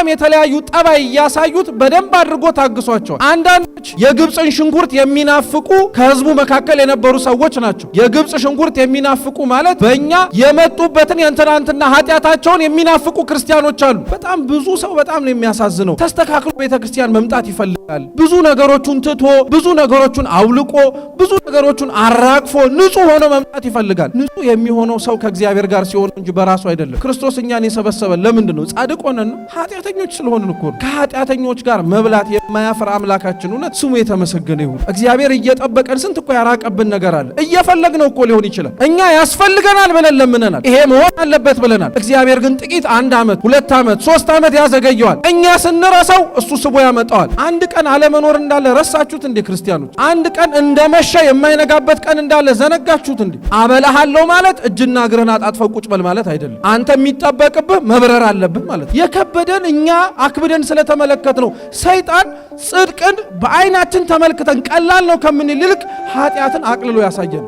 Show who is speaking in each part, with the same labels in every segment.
Speaker 1: በጣም የተለያዩ ጠባይ ያሳዩት በደንብ አድርጎ ታግሷቸዋል። አንዳንዶች የግብጽን ሽንኩርት የሚናፍቁ ከህዝቡ መካከል የነበሩ ሰዎች ናቸው። የግብጽ ሽንኩርት የሚናፍቁ ማለት በእኛ የመጡበትን የእንትናንትና ኃጢአታቸውን የሚናፍቁ ክርስቲያኖች አሉ። በጣም ብዙ ሰው በጣም ነው የሚያሳዝነው። ተስተካክሎ ቤተክርስቲያን መምጣት ይፈልጋል። ብዙ ነገሮቹን ትቶ ብዙ ነገሮቹን አውልቆ ብዙ ነገሮቹን አራግፎ ንጹህ ሆኖ መምጣት ይፈልጋል። ንጹህ የሚሆነው ሰው ከእግዚአብሔር ጋር ሲሆን እንጂ በራሱ አይደለም። ክርስቶስ እኛን የሰበሰበን ለምንድን ነው? ጻድቅ ሆነን ነው? ኃጢአተኞች ስለሆንን እኮ ነው። ከኃጢአተኞች ጋር መብላት የማያፍር አምላካችን እውነት ስሙ የተመሰገነ ይሁን። እግዚአብሔር እየጠበቀን ስንት እኮ ያራቀብን ነገር አለ። እየፈለግነው እኮ ሊሆን ይችላል። እኛ ያስፈልገናል ብለን ለምነናል። ይሄ መሆን አለበት ብለናል። እግዚአብሔር ግን ጥቂት 1 ዓመት 2 ዓመት 3 ዓመት ያዘገየዋል። እኛ ስንረሳው እሱ ስቦ ያመጣዋል። አንድ ቀን አለመኖር እንዳለ ረሳችሁት እንዴ ክርስቲያኖች? አንድ ቀን እንደመሸ የማይነጋበት ቀን እንዳለ ዘነጋችሁት እንዴ? አበላሃለሁ ማለት እጅና እግርህን አጣጥፈው ቁጭ በል ማለት አይደለም። አንተ የሚጠበቅብህ መብረር አለብህ ማለት። የከበደን እኛ አክብደን ስለተመለከት ነው። ሰይጣን ጽድቅን በአይናችን ተመልክተን ቀላል ነው ከምንል ይልቅ ኃጢአትን አቅልሎ ያሳየን።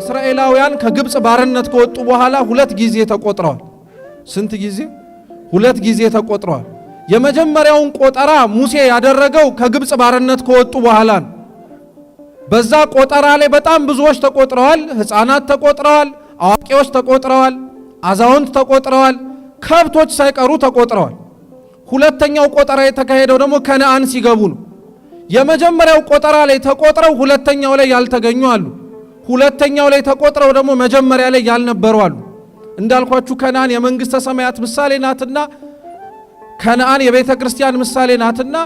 Speaker 1: እስራኤላውያን ከግብጽ ባርነት ከወጡ በኋላ 2 ጊዜ ተቆጥረዋል። ስንት ጊዜ? 2 ጊዜ ተቆጥረዋል። የመጀመሪያውን ቆጠራ ሙሴ ያደረገው ከግብጽ ባርነት ከወጡ በኋላ ነው። በዛ ቆጠራ ላይ በጣም ብዙዎች ተቆጥረዋል። ሕፃናት ተቆጥረዋል፣ አዋቂዎች ተቆጥረዋል፣ አዛውንት ተቆጥረዋል፣ ከብቶች ሳይቀሩ ተቆጥረዋል። ሁለተኛው ቆጠራ የተካሄደው ደግሞ ከነዓን ሲገቡ ነው። የመጀመሪያው ቆጠራ ላይ ተቆጥረው ሁለተኛው ላይ ያልተገኙ አሉ። ሁለተኛው ላይ ተቆጥረው ደግሞ መጀመሪያ ላይ ያልነበሩ አሉ። እንዳልኳችሁ ከነዓን የመንግስተ ሰማያት ምሳሌ ናትና ከነዓን የቤተ ክርስቲያን ምሳሌ ናትና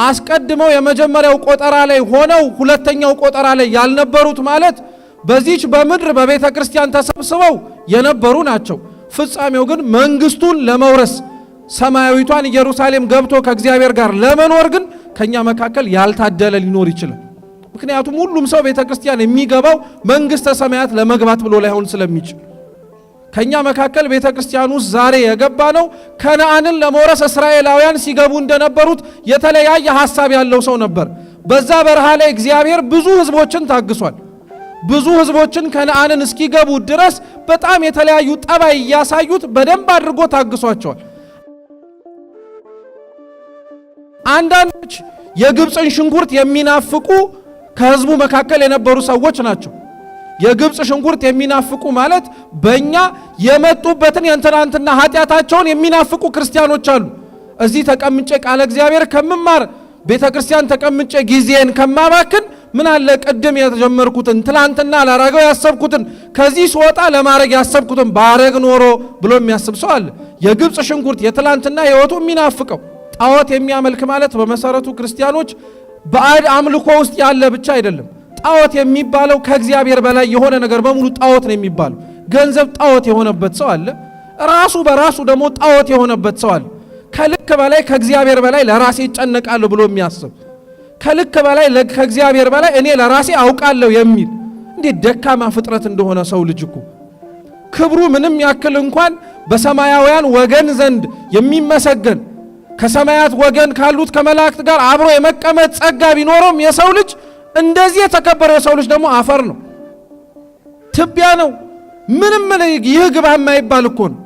Speaker 1: አስቀድመው የመጀመሪያው ቆጠራ ላይ ሆነው ሁለተኛው ቆጠራ ላይ ያልነበሩት ማለት በዚች በምድር በቤተ ክርስቲያን ተሰብስበው የነበሩ ናቸው። ፍጻሜው ግን መንግስቱን ለመውረስ ሰማያዊቷን ኢየሩሳሌም ገብቶ ከእግዚአብሔር ጋር ለመኖር ግን ከኛ መካከል ያልታደለ ሊኖር ይችላል። ምክንያቱም ሁሉም ሰው ቤተ ክርስቲያን የሚገባው መንግስተ ሰማያት ለመግባት ብሎ ላይሆን ስለሚችል ከኛ መካከል ቤተ ክርስቲያን ውስጥ ዛሬ የገባ ነው ከነዓንን ለመውረስ እስራኤላውያን ሲገቡ እንደነበሩት የተለያየ ሐሳብ ያለው ሰው ነበር። በዛ በረሃ ላይ እግዚአብሔር ብዙ ህዝቦችን ታግሷል። ብዙ ህዝቦችን ከነዓንን እስኪገቡ ድረስ በጣም የተለያዩ ጠባይ ያሳዩት በደንብ አድርጎ ታግሷቸዋል። አንዳንዶች የግብጽን ሽንኩርት የሚናፍቁ ከህዝቡ መካከል የነበሩ ሰዎች ናቸው። የግብጽ ሽንኩርት የሚናፍቁ ማለት በእኛ የመጡበትን የእንትናንትና ኃጢአታቸውን የሚናፍቁ ክርስቲያኖች አሉ። እዚህ ተቀምጬ ቃለ እግዚአብሔር ከምማር ቤተ ክርስቲያን ተቀምጬ ጊዜን ከማባክን ምን አለ ቅድም የተጀመርኩትን ትላንትና ላረገው ያሰብኩትን ከዚህ ስወጣ ለማረግ ያሰብኩትን ባረግ ኖሮ ብሎ የሚያስብ ሰው አለ። የግብጽ ሽንኩርት የትላንትና ህይወቱ የሚናፍቀው ጣዖት የሚያመልክ ማለት በመሰረቱ ክርስቲያኖች ባዕድ አምልኮ ውስጥ ያለ ብቻ አይደለም። ጣዖት የሚባለው ከእግዚአብሔር በላይ የሆነ ነገር በሙሉ ጣዖት ነው የሚባለው። ገንዘብ ጣዖት የሆነበት ሰው አለ። ራሱ በራሱ ደግሞ ጣዖት የሆነበት ሰው አለ። ከልክ በላይ ከእግዚአብሔር በላይ ለራሴ ይጨነቃለሁ ብሎ የሚያስብ ከልክ በላይ ከእግዚአብሔር በላይ እኔ ለራሴ አውቃለሁ የሚል እንዴት ደካማ ፍጥረት እንደሆነ ሰው ልጅ እኮ ክብሩ ምንም ያክል እንኳን በሰማያውያን ወገን ዘንድ የሚመሰገን ከሰማያት ወገን ካሉት ከመላእክት ጋር አብሮ የመቀመጥ ጸጋ ቢኖረውም የሰው ልጅ እንደዚህ የተከበረው የሰው ልጅ ደግሞ አፈር ነው፣ ትቢያ ነው። ምንም ይህ ግባ የማይባል እኮ ነው።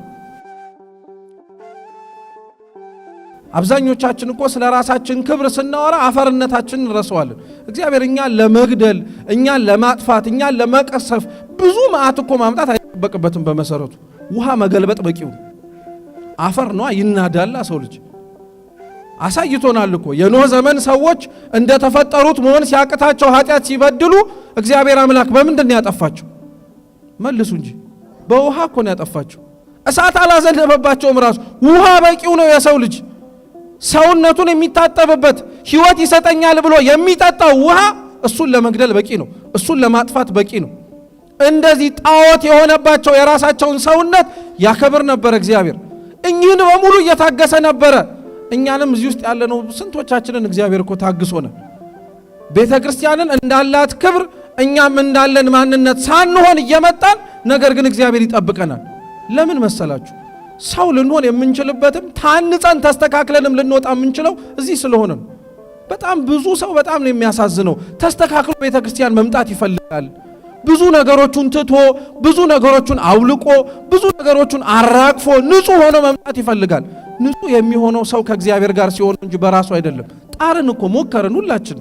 Speaker 1: አብዛኞቻችን እኮ ስለ ራሳችን ክብር ስናወራ አፈርነታችንን እንረሳዋለን። እግዚአብሔር እኛን ለመግደል፣ እኛን ለማጥፋት፣ እኛን ለመቀሰፍ ብዙ መዓት እኮ ማምጣት አይጠበቅበትም። በመሰረቱ ውሃ መገልበጥ በቂው አፈር ነው። ይናዳላ ሰው ልጅ አሳይቶናል እኮ የኖህ ዘመን ሰዎች እንደተፈጠሩት መሆን ሲያቅታቸው ኃጢአት ሲበድሉ እግዚአብሔር አምላክ በምንድን ነው ያጠፋቸው? መልሱ እንጂ በውሃ እኮ ነው ያጠፋቸው። እሳት አላዘነበባቸውም። ራሱ ውሃ በቂው ነው። የሰው ልጅ ሰውነቱን የሚታጠብበት ሕይወት ይሰጠኛል ብሎ የሚጠጣው ውሃ እሱን ለመግደል በቂ ነው። እሱን ለማጥፋት በቂ ነው። እንደዚህ ጣዖት የሆነባቸው የራሳቸውን ሰውነት ያከብር ነበር እግዚአብሔር። እኚህን በሙሉ እየታገሰ ነበረ። እኛንም እዚህ ውስጥ ያለነው ስንቶቻችንን እግዚአብሔር እኮ ታግሶናል። ቤተ ክርስቲያንን እንዳላት ክብር እኛም እንዳለን ማንነት ሳንሆን እየመጣን ነገር ግን እግዚአብሔር ይጠብቀናል። ለምን መሰላችሁ? ሰው ልንሆን የምንችልበትም ታንጸን ተስተካክለንም ልንወጣ የምንችለው እዚህ ስለሆነ ነው። በጣም ብዙ ሰው በጣም ነው የሚያሳዝነው። ተስተካክሎ ቤተክርስቲያን መምጣት ይፈልጋል። ብዙ ነገሮቹን ትቶ ብዙ ነገሮቹን አውልቆ ብዙ ነገሮቹን አራግፎ ንጹህ ሆኖ መምጣት ይፈልጋል። ንጹህ የሚሆነው ሰው ከእግዚአብሔር ጋር ሲሆን እንጂ በራሱ አይደለም። ጣርን እኮ ሞከርን ሁላችን።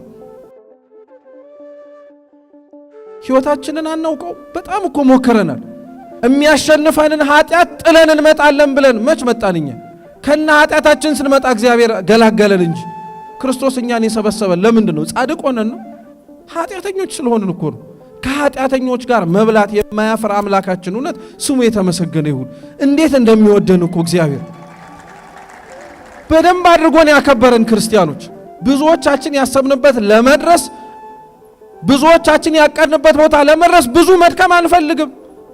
Speaker 1: ሕይወታችንን አናውቀው በጣም እኮ ሞከረናል። የሚያሸንፈንን ኃጢአት ጥለን እንመጣለን ብለን መች መጣንኛ? ከና ኃጢአታችን ስንመጣ እግዚአብሔር ገላገለን እንጂ። ክርስቶስ እኛን የሰበሰበን ለምንድን ነው? ጻድቅ ሆነን ነው? ኃጢአተኞች ስለሆንን እኮ ነው። ከኃጢአተኞች ጋር መብላት የማያፍር አምላካችን እውነት ስሙ የተመሰገነ ይሁን። እንዴት እንደሚወደን እኮ እግዚአብሔር በደንብ አድርጎን ያከበረን ክርስቲያኖች። ብዙዎቻችን ያሰብንበት ለመድረስ ብዙዎቻችን ያቀድንበት ቦታ ለመድረስ ብዙ መድከም አንፈልግም።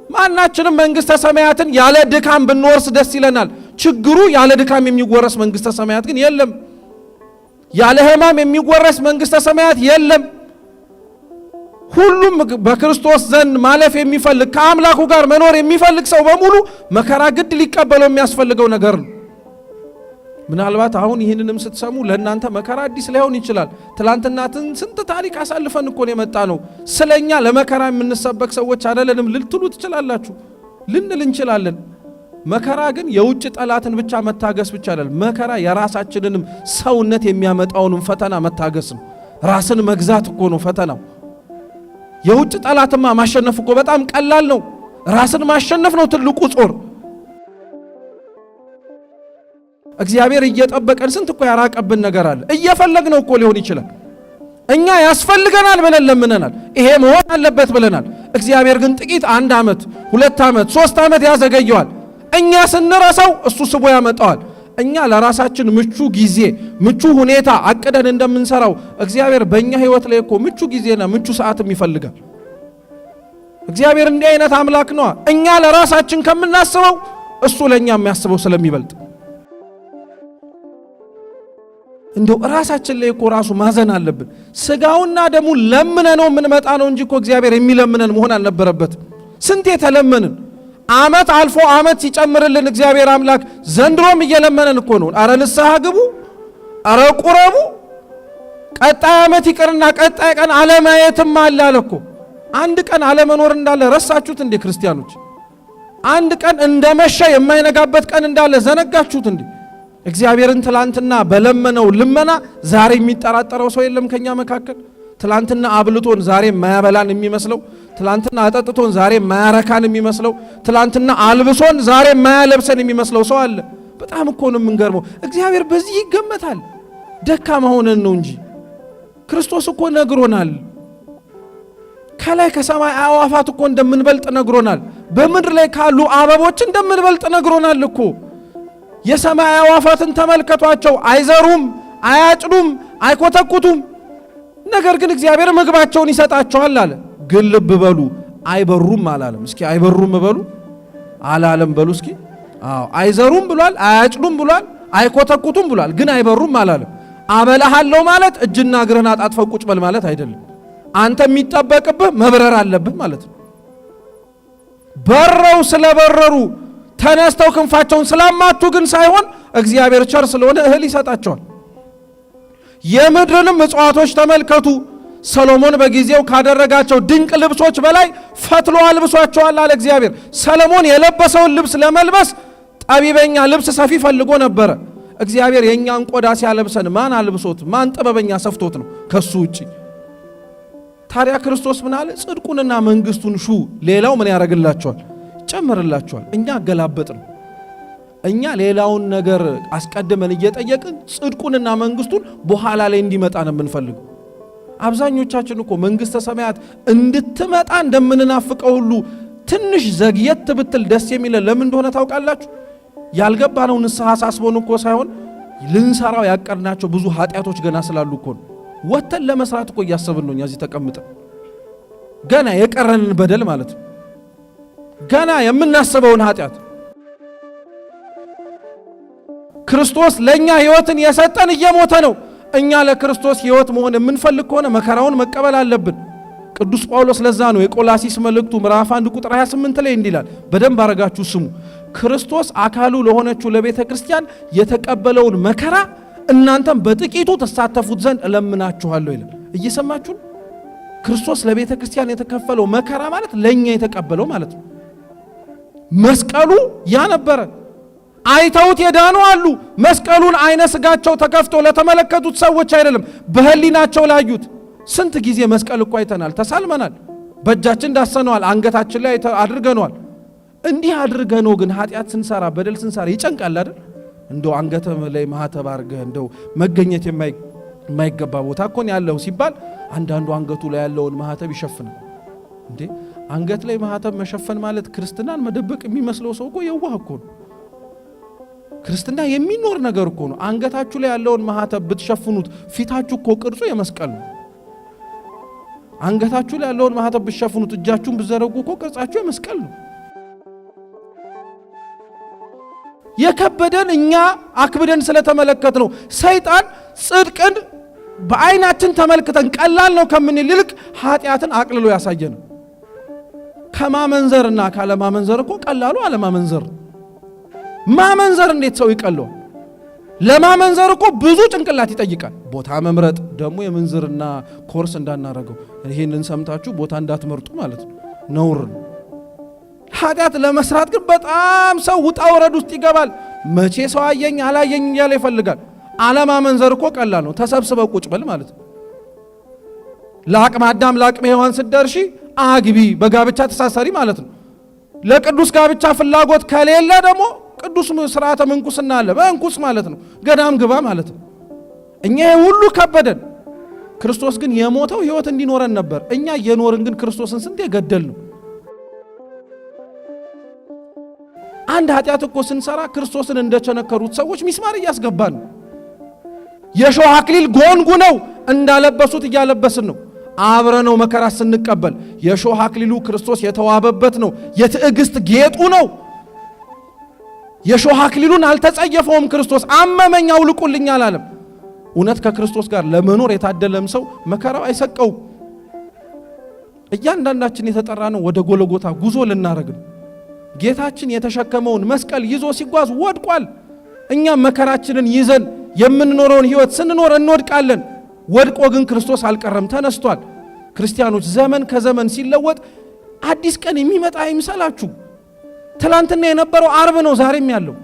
Speaker 1: ማናችንም መንግስተ ሰማያትን ያለ ድካም ብንወርስ ደስ ይለናል። ችግሩ ያለ ድካም የሚወረስ መንግስተ ሰማያት ግን የለም። ያለ ሕማም የሚወረስ መንግስተ ሰማያት የለም። ሁሉም በክርስቶስ ዘንድ ማለፍ የሚፈልግ ከአምላኩ ጋር መኖር የሚፈልግ ሰው በሙሉ መከራ ግድ ሊቀበለው የሚያስፈልገው ነገር ነው። ምናልባት አሁን ይህንንም ስትሰሙ ለእናንተ መከራ አዲስ ላይሆን ይችላል። ትላንትና ስንት ታሪክ አሳልፈን እኮ ነው የመጣ ነው። ስለኛ ለመከራ የምንሰበክ ሰዎች አይደለንም ልትሉ ትችላላችሁ፣ ልንል እንችላለን። መከራ ግን የውጭ ጠላትን ብቻ መታገስ ብቻ አይደለም። መከራ የራሳችንንም ሰውነት የሚያመጣውንም ፈተና መታገስ ነው። ራስን መግዛት እኮ ነው ፈተናው። የውጭ ጠላትማ ማሸነፍ እኮ በጣም ቀላል ነው። ራስን ማሸነፍ ነው ትልቁ ጾር። እግዚአብሔር እየጠበቀን ስንት እኮ ያራቀብን ነገር አለ። እየፈለግነው እኮ ሊሆን ይችላል። እኛ ያስፈልገናል ብለን ለምነናል፣ ይሄ መሆን አለበት ብለናል። እግዚአብሔር ግን ጥቂት 1 ዓመት 2 ዓመት 3 ዓመት ያዘገየዋል። እኛ ስንረሳው እሱ ስቦ ያመጣዋል። እኛ ለራሳችን ምቹ ጊዜ ምቹ ሁኔታ አቅደን እንደምንሰራው እግዚአብሔር በእኛ ህይወት ላይ እኮ ምቹ ጊዜና ምቹ ሰዓትም ይፈልጋል። እግዚአብሔር እንዲህ አይነት አምላክ ነው። እኛ ለራሳችን ከምናስበው እሱ ለኛ የሚያስበው ስለሚበልጥ እንደው ራሳችን ላይ እኮ ራሱ ማዘን አለብን። ስጋውና ደሙ ለምነነው የምንመጣ ነው እንጂ እኮ እግዚአብሔር የሚለምነን መሆን አልነበረበትም። ስንት የተለመንን ዓመት አልፎ ዓመት ሲጨምርልን እግዚአብሔር አምላክ ዘንድሮም እየለመነን እኮ ነው። አረ ንስሐ ግቡ፣ አረ ቁረቡ፣ ቀጣይ ዓመት ይቅርና ቀጣይ ቀን አለማየትም አለ እኮ። አንድ ቀን አለመኖር እንዳለ ረሳችሁት እንዴ ክርስቲያኖች? አንድ ቀን እንደመሸ የማይነጋበት ቀን እንዳለ ዘነጋችሁት እንዴ? እግዚአብሔርን ትላንትና በለመነው ልመና ዛሬ የሚጠራጠረው ሰው የለም ከኛ መካከል። ትላንትና አብልቶን ዛሬ ማያበላን የሚመስለው፣ ትላንትና አጠጥቶን ዛሬ ማያረካን የሚመስለው፣ ትላንትና አልብሶን ዛሬ ማያለብሰን የሚመስለው ሰው አለ። በጣም እኮ ነው የምንገርመው። እግዚአብሔር በዚህ ይገመታል? ደካማ ሆነን ነው እንጂ ክርስቶስ እኮ ነግሮናል። ከላይ ከሰማይ አዕዋፋት እኮ እንደምንበልጥ ነግሮናል። በምድር ላይ ካሉ አበቦች እንደምንበልጥ ነግሮናል እኮ። የሰማይ አዕዋፋትን ተመልከቷቸው፣ አይዘሩም፣ አያጭዱም፣ አይኮተኩቱም። ነገር ግን እግዚአብሔር ምግባቸውን ይሰጣቸዋል አለ። ግን ልብ በሉ አይበሩም አላለም። እስኪ አይበሩም በሉ አላለም። በሉ እስኪ አዎ፣ አይዘሩም ብሏል፣ አያጭዱም ብሏል፣ አይኮተኩቱም ብሏል። ግን አይበሩም አላለም። አበላሃለሁ ማለት እጅና እግርህን አጣጥፈው ቁጭ በል ማለት አይደለም። አንተ የሚጠበቅብህ መብረር አለብህ ማለት ነው። በረው ስለበረሩ ተነስተው ክንፋቸውን ስላማቱ ግን ሳይሆን እግዚአብሔር ቸር ስለሆነ እህል ይሰጣቸዋል። የምድርንም እጽዋቶች ተመልከቱ። ሰሎሞን በጊዜው ካደረጋቸው ድንቅ ልብሶች በላይ ፈትሎ አልብሷቸዋል አለ እግዚአብሔር። ሰሎሞን የለበሰውን ልብስ ለመልበስ ጠቢበኛ ልብስ ሰፊ ፈልጎ ነበረ። እግዚአብሔር የኛን ቆዳ ሲያለብሰን ማን አልብሶት ማን ጥበበኛ ሰፍቶት ነው ከሱ ውጪ? ታዲያ ክርስቶስ ምን አለ? ጽድቁንና መንግስቱን ሹ፣ ሌላው ምን ያደርግላቸዋል? ጨምርላቸዋል። እኛ አገላበጥ ነው። እኛ ሌላውን ነገር አስቀድመን እየጠየቅን ጽድቁንና መንግስቱን በኋላ ላይ እንዲመጣ ነው የምንፈልገው። አብዛኞቻችን እኮ መንግስተ ሰማያት እንድትመጣ እንደምንናፍቀው ሁሉ ትንሽ ዘግየት ብትል ደስ የሚለን ለምን እንደሆነ ታውቃላችሁ? ያልገባነው ንስሐ ሳስቦን እኮ ሳይሆን ልንሰራው ያቀድናቸው ብዙ ኃጢአቶች ገና ስላሉ እኮ ነው። ወተን ለመስራት እኮ እያሰብን ነው። እኛ እዚህ ተቀምጠን ገና የቀረንን በደል ማለት ነው፣ ገና የምናስበውን ኃጢአት። ክርስቶስ ለኛ ህይወትን የሰጠን እየሞተ ነው። እኛ ለክርስቶስ ህይወት መሆን የምንፈልግ ከሆነ መከራውን መቀበል አለብን። ቅዱስ ጳውሎስ ለዛ ነው የቆላሲስ መልእክቱ ምዕራፍ 1 ቁጥር 28 ላይ እንዲላል፣ በደንብ አረጋችሁ ስሙ። ክርስቶስ አካሉ ለሆነችው ለቤተ ክርስቲያን የተቀበለውን መከራ እናንተም በጥቂቱ ተሳተፉት ዘንድ እለምናችኋለሁ ይላል። እየሰማችሁ ክርስቶስ ለቤተ ክርስቲያን የተከፈለው መከራ ማለት ለኛ የተቀበለው ማለት ነው። መስቀሉ ያ ነበረ። አይተውት የዳኑ አሉ። መስቀሉን አይነ ስጋቸው ተከፍቶ ለተመለከቱት ሰዎች አይደለም፣ በህሊናቸው ላዩት። ስንት ጊዜ መስቀል እኮ አይተናል፣ ተሳልመናል፣ በእጃችን ዳሰነዋል፣ አንገታችን ላይ አድርገነዋል። እንዲህ አድርገነው ግን ኃጢአት ስንሰራ በደል ስንሰራ ይጨንቃል አይደል? እንደው አንገተ ላይ ማህተብ አድርገህ እንደው መገኘት የማይገባ ቦታ እኮ ያለው ሲባል አንዳንዱ አንገቱ ላይ ያለውን ማህተብ ይሸፍናል። እንዴ አንገት ላይ ማህተብ መሸፈን ማለት ክርስትናን መደበቅ የሚመስለው ሰው እኮ የዋህ እኮ ነው። ክርስትና የሚኖር ነገር እኮ ነው። አንገታችሁ ላይ ያለውን ማህተብ ብትሸፍኑት ፊታችሁ እኮ ቅርጹ የመስቀል ነው። አንገታችሁ ላይ ያለውን ማህተብ ብትሸፍኑት እጃችሁን ብትዘረጉ እኮ ቅርጻችሁ የመስቀል ነው። የከበደን እኛ አክብደን ስለተመለከት ነው። ሰይጣን ጽድቅን በአይናችን ተመልክተን ቀላል ነው ከምንል ይልቅ ኃጢአትን አቅልሎ ያሳየን። ከማመንዘርና ካለማመንዘር እኮ ቀላሉ አለማመንዘር። ማመንዘር እንዴት ሰው ይቀለው? ለማመንዘር እኮ ብዙ ጭንቅላት ይጠይቃል። ቦታ መምረጥ ደግሞ የምንዝርና ኮርስ እንዳናረገው ይሄንን ሰምታችሁ ቦታ እንዳትመርጡ ማለት ነው፣ ነውር ነው። ኃጢአት ለመስራት ግን በጣም ሰው ውጣ ወረድ ውስጥ ይገባል። መቼ ሰው አየኝ አላየኝ እያለ ይፈልጋል። አለማመንዘር እኮ ቀላል ነው። ተሰብስበው ቁጭ በል ማለት ነው። ለአቅመ አዳም ለአቅመ ሔዋን ስትደርሺ አግቢ፣ በጋብቻ ተሳሰሪ ማለት ነው። ለቅዱስ ጋብቻ ፍላጎት ከሌለ ደግሞ ቅዱስ ስርዓተ ምንኩስና አለ፣ መንኩስ ማለት ነው። ገዳም ግባ ማለት ነው። እኛ ሁሉ ከበደን። ክርስቶስ ግን የሞተው ህይወት እንዲኖረን ነበር። እኛ እየኖርን ግን ክርስቶስን ስንት የገደል ነው። አንድ ኃጢአት እኮ ስንሰራ ክርስቶስን እንደቸነከሩት ሰዎች ሚስማር እያስገባን ነው። የሾህ አክሊል ጎንጉነው እንዳለበሱት እያለበስን ነው። አብረነው መከራ ስንቀበል የሾህ አክሊሉ ክርስቶስ የተዋበበት ነው። የትዕግስት ጌጡ ነው። የሾህ አክሊሉን አልተጸየፈውም ክርስቶስ። አመመኝ አውልቁልኝ አላለም። እውነት ከክርስቶስ ጋር ለመኖር የታደለም ሰው መከራው አይሰቀው። እያንዳንዳችን የተጠራ ነው ወደ ጎልጎታ ጉዞ ልናረግ ነው። ጌታችን የተሸከመውን መስቀል ይዞ ሲጓዝ ወድቋል። እኛ መከራችንን ይዘን የምንኖረውን ህይወት ስንኖር እንወድቃለን። ወድቆ ግን ክርስቶስ አልቀረም፣ ተነስቷል። ክርስቲያኖች ዘመን ከዘመን ሲለወጥ አዲስ ቀን የሚመጣ አይምሰላችሁ። ትላንትና የነበረው አርብ ነው ዛሬም ያለው።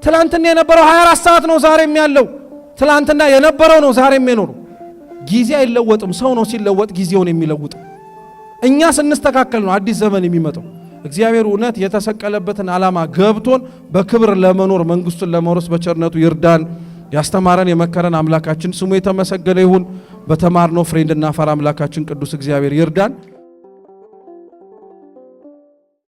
Speaker 1: ትላንትና የነበረው 24 ሰዓት ነው ዛሬም ያለው። ትላንትና የነበረው ነው ዛሬም የኖረው። ጊዜ አይለወጥም። ሰው ነው ሲለወጥ ጊዜውን የሚለውጥ። እኛ ስንስተካከል ነው አዲስ ዘመን የሚመጣው። እግዚአብሔር እውነት የተሰቀለበትን ዓላማ ገብቶን በክብር ለመኖር መንግስቱን ለመውረስ በቸርነቱ ይርዳን። ያስተማረን የመከረን አምላካችን ስሙ የተመሰገነ ይሁን። በተማርነው ፍሬ እንድናፈራ አምላካችን ቅዱስ እግዚአብሔር ይርዳን።